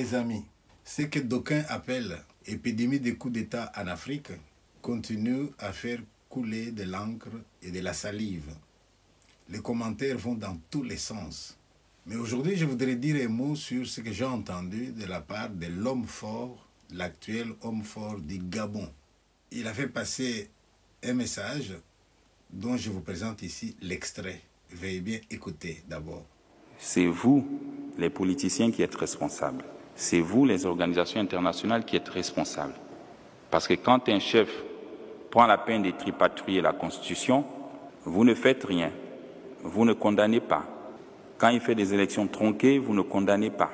mes amis, ce que d'aucuns appellent épidémie de coups d'État en Afrique continue à faire couler de l'encre et de la salive. Les commentaires vont dans tous les sens. Mais aujourd'hui, je voudrais dire un mot sur ce que j'ai entendu de la part de l'homme fort, l'actuel homme fort du Gabon. Il a fait passer un message dont je vous présente ici l'extrait. Veuillez bien écouter d'abord. C'est vous, les politiciens, qui êtes responsables. C'est vous, les organisations internationales, qui êtes responsables. Parce que quand un chef prend la peine de tripatouiller la Constitution, vous ne faites rien. Vous ne condamnez pas. Quand il fait des élections tronquées, vous ne condamnez pas.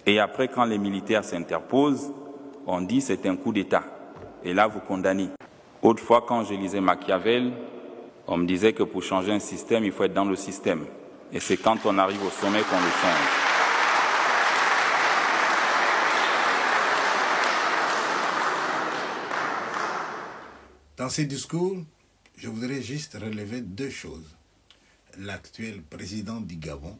Et après, quand les militaires s'interposent, on dit c'est un coup d'État. Et là, vous condamnez. Autrefois, quand je lisais Machiavel, on me disait que pour changer un système, il faut être dans le système. Et c'est quand on arrive au sommet qu'on le change. Dans ces discours, je voudrais juste relever deux choses. L'actuel président du Gabon,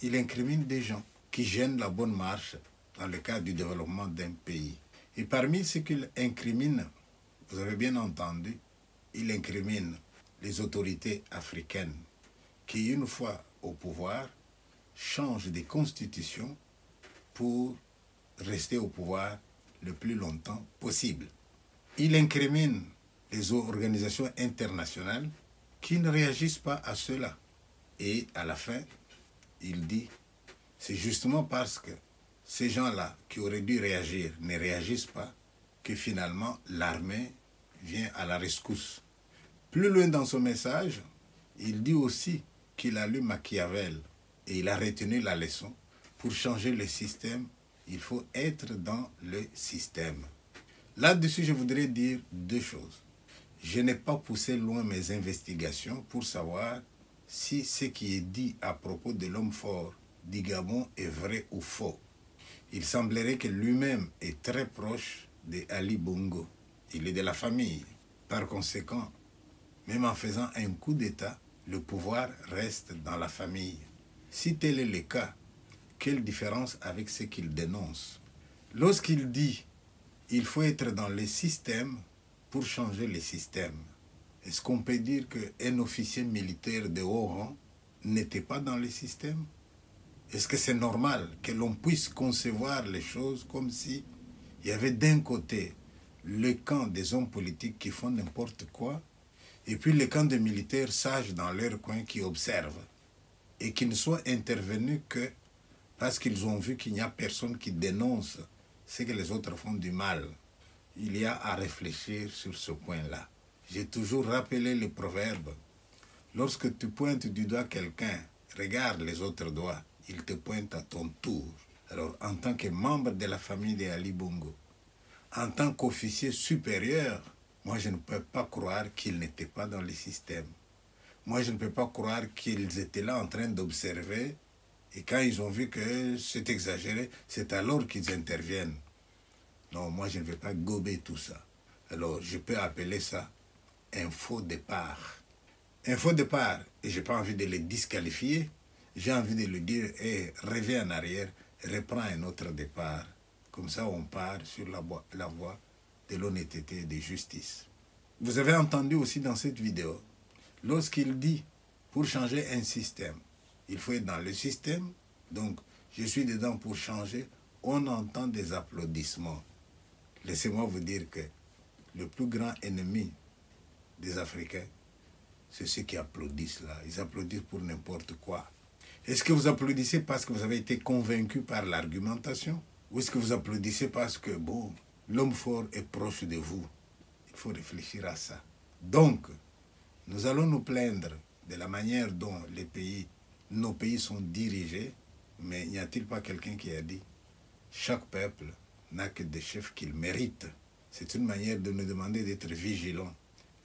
il incrimine des gens qui gênent la bonne marche dans le cadre du développement d'un pays. Et parmi ce qu'il incrimine, vous avez bien entendu, il incrimine les autorités africaines qui, une fois au pouvoir, changent des constitutions pour rester au pouvoir le plus longtemps possible. Il incrimine les organisations internationales qui ne réagissent pas à cela. Et à la fin, il dit, c'est justement parce que ces gens-là qui auraient dû réagir ne réagissent pas que finalement l'armée vient à la rescousse. Plus loin dans son message, il dit aussi qu'il a lu Machiavel et il a retenu la leçon. Pour changer le système, il faut être dans le système. Là-dessus, je voudrais dire deux choses. Je n'ai pas poussé loin mes investigations pour savoir si ce qui est dit à propos de l'homme fort du Gabon est vrai ou faux. Il semblerait que lui-même est très proche de Ali Bongo. Il est de la famille. Par conséquent, même en faisant un coup d'État, le pouvoir reste dans la famille. Si tel est le cas, quelle différence avec ce qu'il dénonce? Lorsqu'il dit « il faut être dans le système pour changer le système », est-ce qu'on peut dire qu'un officier militaire de haut rang n'était pas dans le système? Est-ce que c'est normal que l'on puisse concevoir les choses comme si il y avait d'un côté le camp des hommes politiques qui font n'importe quoi et puis le camp des militaires sages dans leur coin qui observent et qui ne soient intervenus que parce qu'ils ont vu qu'il n'y a personne qui dénonce ce que les autres font du mal? Il y a à réfléchir sur ce point-là. J'ai toujours rappelé le proverbe. Lorsque tu pointes du doigt quelqu'un, regarde les autres doigts, il te pointe à ton tour. Alors, en tant que membre de la famille de Ali Bongo, en tant qu'officier supérieur, moi je ne peux pas croire qu'ils n'étaient pas dans le système. Moi je ne peux pas croire qu'ils étaient là en train d'observer et quand ils ont vu que c'est exagéré, c'est alors qu'ils interviennent. Non, moi je ne vais pas gober tout ça. Alors, je peux appeler ça un faux départ. Un faux départ, et je n'ai pas envie de le disqualifier, j'ai envie de lui dire, hey, reviens en arrière, reprends un autre départ. Comme ça, on part sur la voie de l'honnêteté et de justice. Vous avez entendu aussi dans cette vidéo, lorsqu'il dit, pour changer un système, il faut être dans le système, donc je suis dedans pour changer, on entend des applaudissements. Laissez-moi vous dire que le plus grand ennemi des Africains, c'est ceux qui applaudissent là. Ils applaudissent pour n'importe quoi. Est-ce que vous applaudissez parce que vous avez été convaincu par l'argumentation? Ou est-ce que vous applaudissez parce que, bon, l'homme fort est proche de vous? Il faut réfléchir à ça. Donc, nous allons nous plaindre de la manière dont nos pays sont dirigés, mais n'y a-t-il pas quelqu'un qui a dit « Chaque peuple n'a que des chefs qu'il mérite ». C'est une manière de nous demander d'être vigilants.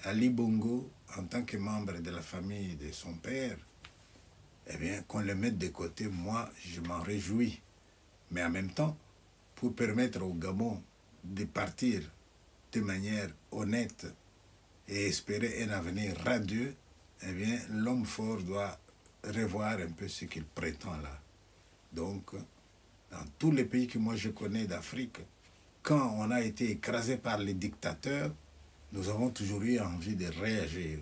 Ali Bongo, en tant que membre de la famille de son père, eh bien, qu'on le mette de côté, moi, je m'en réjouis. Mais en même temps, pour permettre au Gabon de partir de manière honnête et espérer un avenir radieux, eh bien, l'homme fort doit revoir un peu ce qu'il prétend là. Donc, Dans tous les pays que moi je connais d'Afrique, quand on a été écrasé par les dictateurs, nous avons toujours eu envie de réagir.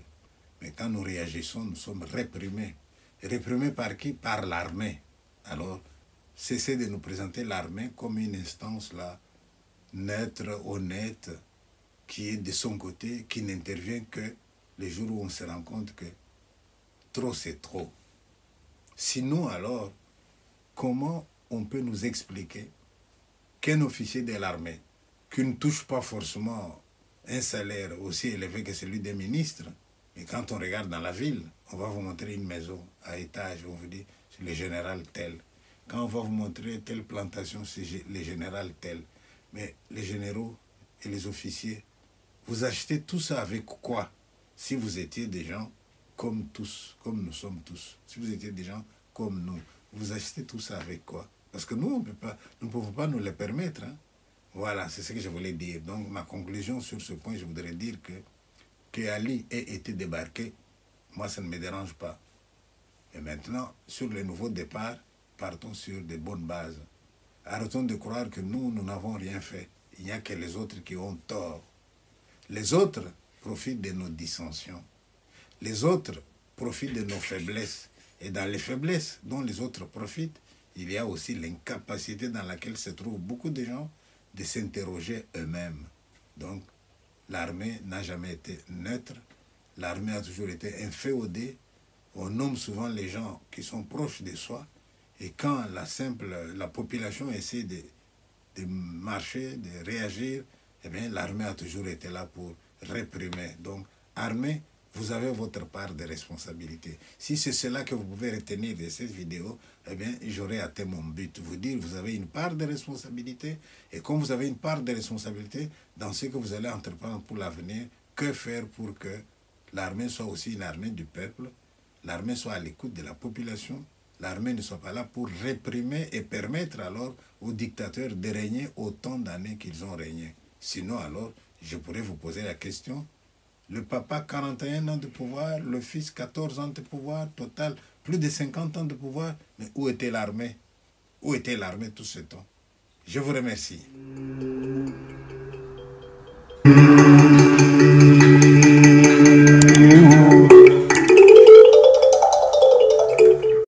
Mais quand nous réagissons, nous sommes réprimés. Réprimés par qui? Par l'armée. Alors, cessez de nous présenter l'armée comme une instance là, neutre, honnête, qui est de son côté, qui n'intervient que les jours où on se rend compte que trop c'est trop. Sinon alors, comment on peut nous expliquer qu'un officier de l'armée, qui ne touche pas forcément un salaire aussi élevé que celui des ministres, mais quand on regarde dans la ville, on va vous montrer une maison à étage, on vous dit c'est le général tel. Quand on va vous montrer telle plantation, c'est le général tel. Mais les généraux et les officiers, vous achetez tout ça avec quoi? Si vous étiez des gens comme tous, comme nous sommes tous, si vous étiez des gens comme nous, vous achetez tout ça avec quoi? Parce que nous, nous ne pouvons pas nous le permettre. Hein? Voilà, c'est ce que je voulais dire. Donc, ma conclusion sur ce point, je voudrais dire que Ali ait été débarqué, moi, ça ne me dérange pas. Et maintenant, sur le nouveau départ, partons sur de bonnes bases. Arrêtons de croire que nous n'avons rien fait. Il n'y a que les autres qui ont tort. Les autres profitent de nos dissensions. Les autres profitent de nos faiblesses. Et dans les faiblesses dont les autres profitent, il y a aussi l'incapacité dans laquelle se trouvent beaucoup de gens de s'interroger eux-mêmes. Donc, l'armée n'a jamais été neutre. L'armée a toujours été inféodée. On nomme souvent les gens qui sont proches de soi. Et quand la population essaie de marcher, de réagir, eh bien, l'armée a toujours été là pour réprimer. Donc, armée, vous avez votre part de responsabilité. Si c'est cela que vous pouvez retenir de cette vidéo, eh bien, j'aurai atteint mon but. Vous dire, vous avez une part de responsabilité. Et comme vous avez une part de responsabilité dans ce que vous allez entreprendre pour l'avenir, que faire pour que l'armée soit aussi une armée du peuple, l'armée soit à l'écoute de la population, l'armée ne soit pas là pour réprimer et permettre alors aux dictateurs de régner autant d'années qu'ils ont régné. Sinon alors, je pourrais vous poser la question, le papa 41 ans de pouvoir, le fils 14 ans de pouvoir, total plus de 50 ans de pouvoir, mais où était l'armée? Où était l'armée tout ce temps? Je vous remercie.